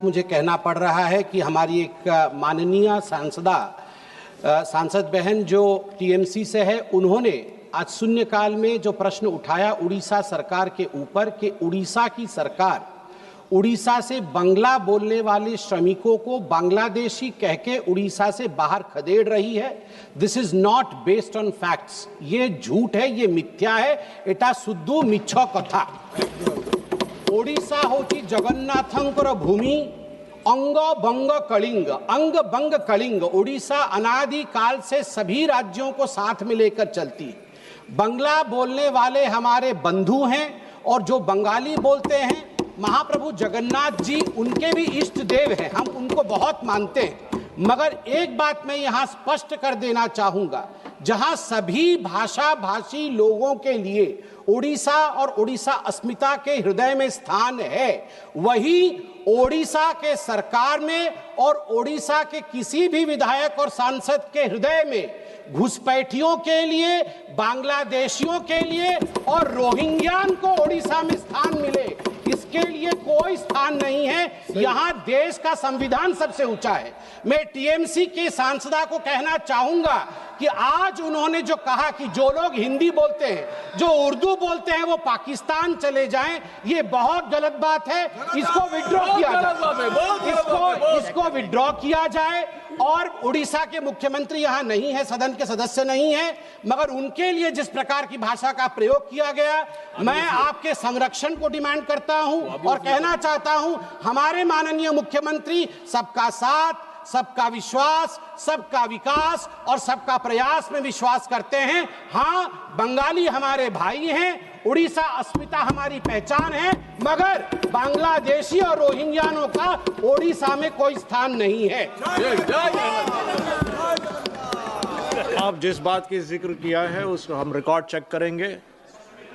मुझे कहना पड़ रहा है कि हमारी एक माननीय सांसद बहन जो टीएमसी से है, उन्होंने आज शून्यकाल में जो प्रश्न उठाया उड़ीसा सरकार के ऊपर कि उड़ीसा की सरकार उड़ीसा से बांग्ला बोलने वाले श्रमिकों को बांग्लादेशी कह के उड़ीसा से बाहर खदेड़ रही है। This is not based on facts. ये झूठ है, ये मिथ्या है। एटा सुद्धू मिछ कथा। ओडिशा होची जगन्नाथंकर भूमि। अंग बंग कलिंग। ओडिशा अनादि काल से सभी राज्यों को साथ में लेकर चलती है। बंगला बोलने वाले हमारे बंधु हैं और जो बंगाली बोलते हैं, महाप्रभु जगन्नाथ जी उनके भी इष्ट देव हैं, हम उनको बहुत मानते हैं। मगर एक बात मैं यहाँ स्पष्ट कर देना चाहूँगा, जहाँ सभी भाषा भाषी लोगों के लिए ओडिशा और ओडिशा अस्मिता के हृदय में स्थान है, वही ओडिशा के सरकार में और ओडिशा के किसी भी विधायक और सांसद के हृदय में घुसपैठियों के लिए, बांग्लादेशियों के लिए और रोहिंग्यान को ओडिशा में स्थान मिले, इसके लिए कोई स्थान नहीं है। यहाँ देश का संविधान सबसे ऊंचा है। मैं टीएमसी के सांसदा को कहना चाहूंगा कि आज उन्होंने जो कहा कि जो लोग हिंदी बोलते हैं, जो उर्दू बोलते हैं, वो पाकिस्तान चले जाएं, ये बहुत गलत बात है। इसको विड्रॉ किया जाए, इसको विड्रॉ किया जाए। और उड़ीसा के मुख्यमंत्री यहाँ नहीं है, सदन के सदस्य नहीं है, मगर उनके लिए जिस प्रकार की भाषा का प्रयोग किया गया, मैं आपके संरक्षण को डिमांड करता हूं और कहना चाहता हूं, हमारे माननीय मुख्यमंत्री सबका साथ, सबका विश्वास, सबका विकास और सबका प्रयास में विश्वास करते हैं। हाँ, बंगाली हमारे भाई हैं, उड़ीसा अस्मिता हमारी पहचान है, मगर बांग्लादेशी और रोहिंग्यानों का ओडिशा में कोई स्थान नहीं है। आप जिस बात की जिक्र किया है उसको हम रिकॉर्ड चेक करेंगे,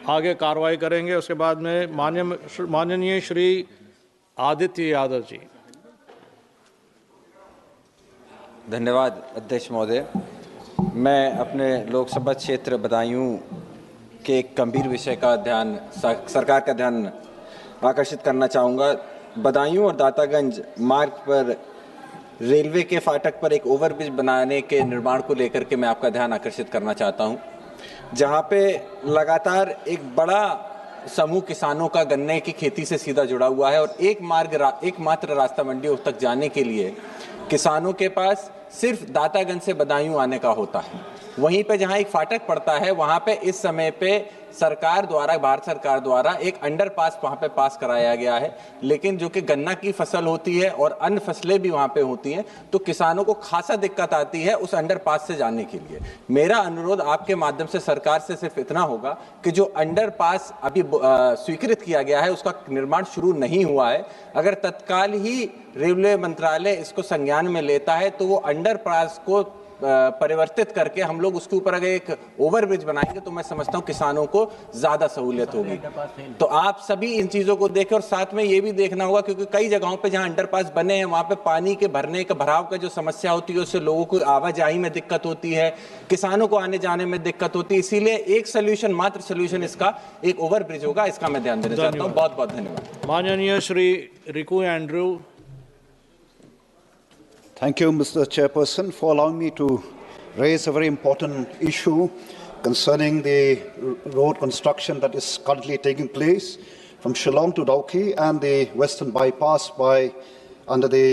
आगे कार्रवाई करेंगे। उसके बाद में माननीय श्री आदित्य यादव जी। धन्यवाद अध्यक्ष महोदय। मैं अपने लोकसभा क्षेत्र बदायूं के एक गंभीर विषय का ध्यान, सरकार का ध्यान आकर्षित करना चाहूँगा। बदायूं और दातागंज मार्ग पर रेलवे के फाटक पर एक ओवरब्रिज बनाने के निर्माण को लेकर के मैं आपका ध्यान आकर्षित करना चाहता हूँ, जहाँ पे लगातार एक बड़ा समूह किसानों का गन्ने की खेती से सीधा जुड़ा हुआ है और एकमात्र रास्ता मंडियों तक जाने के लिए किसानों के पास सिर्फ दातागंज से बदायूं आने का होता है। वहीं पे जहां एक फाटक पड़ता है, वहां पे इस समय पे सरकार द्वारा, भारत सरकार द्वारा एक अंडरपास वहां पे पास कराया गया है, लेकिन जो कि गन्ना की फसल होती है और अन्य फसलें भी वहां पे होती हैं, तो किसानों को खासा दिक्कत आती है उस अंडरपास से जाने के लिए। मेरा अनुरोध आपके माध्यम से सरकार से सिर्फ इतना होगा कि जो अंडरपास अभी स्वीकृत किया गया है, उसका निर्माण शुरू नहीं हुआ है, अगर तत्काल ही रेलवे मंत्रालय इसको संज्ञान में लेता है तो वो अंडरपास को परिवर्तित करके हम लोग उसके ऊपर अगर एक ओवरब्रिज बनाएंगे तो मैं समझता हूं किसानों को ज्यादा सहूलियत होगी। तो आप सभी इन चीजों को देखें और साथ में ये भी देखना होगा, क्योंकि कई जगहों पे जहां अंडरपास बने हैं वहां पे पानी के भरने का, भराव का जो समस्या होती है, उससे लोगों को आवाजाही में दिक्कत होती है, किसानों को आने जाने में दिक्कत होती है। इसीलिए एक सोल्यूशन, मात्र सोल्यूशन इसका एक ओवरब्रिज होगा। इसका मैं ध्यान देना चाहता हूँ। बहुत बहुत धन्यवाद। माननीय Shri Riku Andrew. Thank you, Mr. Chairperson, for allowing me to raise a very important issue concerning the road construction that is currently taking place from Shillong to Dauki and the western bypass under the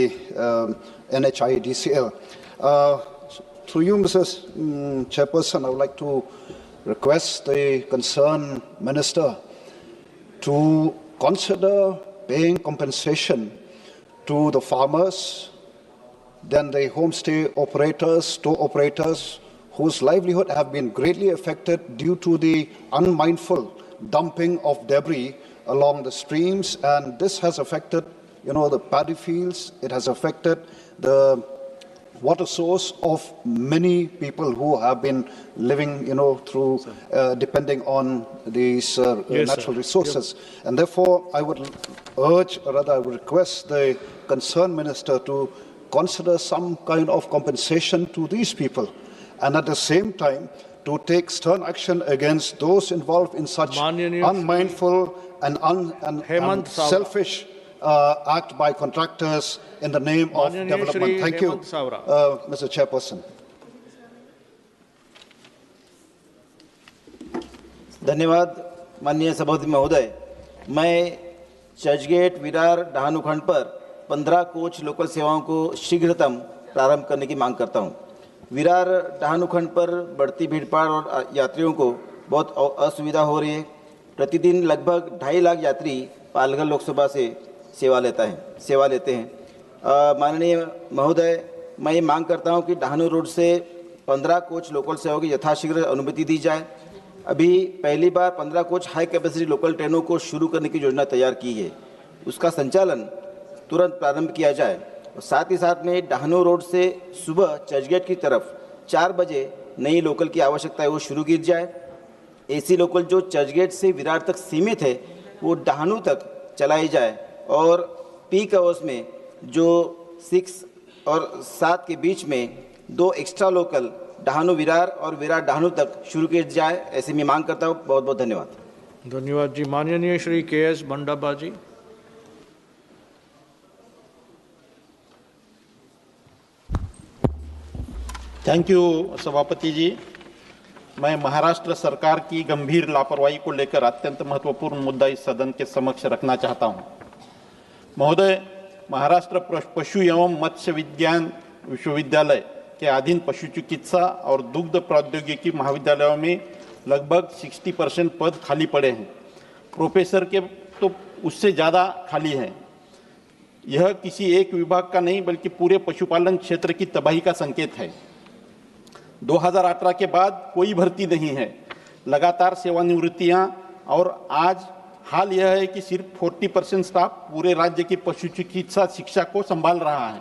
NHIDCL. Through you, Mrs. Chairperson, I would like to request the concerned minister to consider paying compensation to the farmers, then the homestay operators, store operators, whose livelihood have been greatly affected due to the unmindful dumping of debris along the streams. And this has affected, the paddy fields. It has affected the water source of many people who have been living, through depending on these natural resources. And therefore, I would request the concerned minister to consider some kind of compensation to these people, and at the same time to take stern action against those involved in such unmindful and selfish act by contractors in the name of माननीय development. Shri Thank you, Hemant Savara. Mr. Chairperson. धन्यवाद माननीय सभापति महोदय। मैं चर्चगेट विरार डहाणू-खंड पर 15 coach local सेवाओं को शीघ्रतम प्रारंभ करने की मांग करता हूं। विरार डहाणू-खंड पर बढ़ती भीड़भाड़ और यात्रियों को बहुत असुविधा हो रही है। प्रतिदिन लगभग 2.5 लाख यात्री पालघर लोकसभा से सेवा लेते हैं। माननीय महोदय, मैं ये मांग करता हूं कि डहाणू रोड से 15 कोच लोकल सेवाओं की यथाशीघ्र अनुमति दी जाए। अभी पहली बार 15 कोच हाई कैपेसिटी लोकल ट्रेनों को शुरू करने की योजना तैयार की है, उसका संचालन तुरंत प्रारंभ किया जाए। और साथ ही साथ में डहाणू रोड से सुबह चर्चगेट की तरफ 4 बजे नई लोकल की आवश्यकता है वो शुरू की जाए। एसी लोकल जो चर्चगेट से विरार तक सीमित है वो डहाणू तक चलाई जाए और पीक आवर्स में जो 6 और 7 के बीच में 2 एक्स्ट्रा लोकल डहाणू विरार और विरार डहाणू तक शुरू की जाए, ऐसी मैं मांग करता हूँ। बहुत बहुत धन्यवाद। धन्यवाद जी। माननीय Shri KS Bandaba ji. Thank you सभापति जी। मैं महाराष्ट्र सरकार की गंभीर लापरवाही को लेकर अत्यंत महत्वपूर्ण मुद्दा इस सदन के समक्ष रखना चाहता हूं। महोदय, महाराष्ट्र पशु एवं मत्स्य विज्ञान विश्वविद्यालय के अधीन पशु चिकित्सा और दुग्ध प्रौद्योगिकी महाविद्यालयों में लगभग 60% पद खाली पड़े हैं। प्रोफेसर के तो उससे ज़्यादा खाली हैं। यह किसी एक विभाग का नहीं बल्कि पूरे पशुपालन क्षेत्र की तबाही का संकेत है। 2018 के बाद कोई भर्ती नहीं है, लगातार सेवानिवृत्तियां, और आज हाल यह है कि सिर्फ 40% स्टाफ पूरे राज्य की पशु चिकित्सा शिक्षा को संभाल रहा है।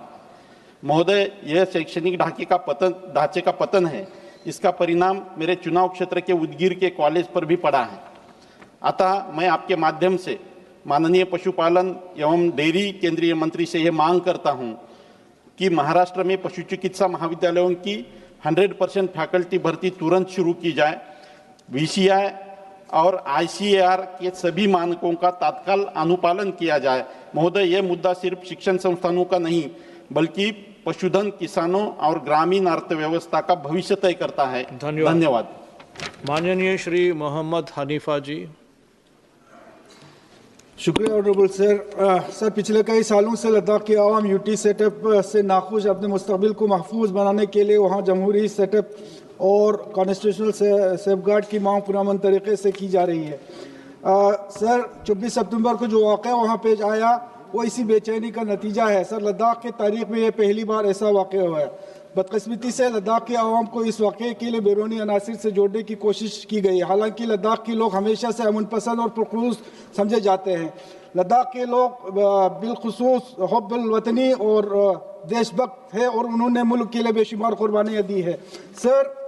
महोदय, यह शैक्षणिक ढांचे का पतन है। इसका परिणाम मेरे चुनाव क्षेत्र के उदगीर के कॉलेज पर भी पड़ा है। अतः मैं आपके माध्यम से माननीय पशुपालन एवं डेयरी केंद्रीय मंत्री से यह मांग करता हूं कि महाराष्ट्र में पशु चिकित्सा महाविद्यालयों की 100% फैकल्टी भर्ती तुरंत शुरू की जाए। VCI और ICAR के सभी मानकों का तत्काल अनुपालन किया जाए। महोदय, यह मुद्दा सिर्फ शिक्षण संस्थानों का नहीं बल्कि पशुधन, किसानों और ग्रामीण अर्थव्यवस्था का भविष्य तय करता है। धन्यवाद। माननीय श्री मोहम्मद हनीफा जी। शुक्रिया ऑनरेबल सर। सर, पिछले कई सालों से लद्दाख के आवाम यूटी सेटअप से नाखुश, अपने मुस्तकबिल को महफूज बनाने के लिए वहाँ जमहूरी सेटअप और कॉन्स्टिट्यूशनल सेफगार्ड की मांग पुरअमन तरीके से की जा रही है। सर, 24 सितंबर को जो वाक़या वहाँ पेश आया वो इसी बेचैनी का नतीजा है। सर, लद्दाख की तारीख में यह पहली बार ऐसा वाक़या हुआ है। बदकिस्मती से लद्दाख के आवाम को इस वाक़े के लिए बैरूनी अनासिर से जोड़ने की कोशिश की गई। हालांकि लद्दाख के लोग हमेशा से अमन पसंद और पुरखलूस समझे जाते हैं। लद्दाख के लोग बिलखुसूस हुब्बुल वतनी और देशभक्त है और उन्होंने मुल्क के लिए बेशुमार कुर्बानियाँ दी है। सर,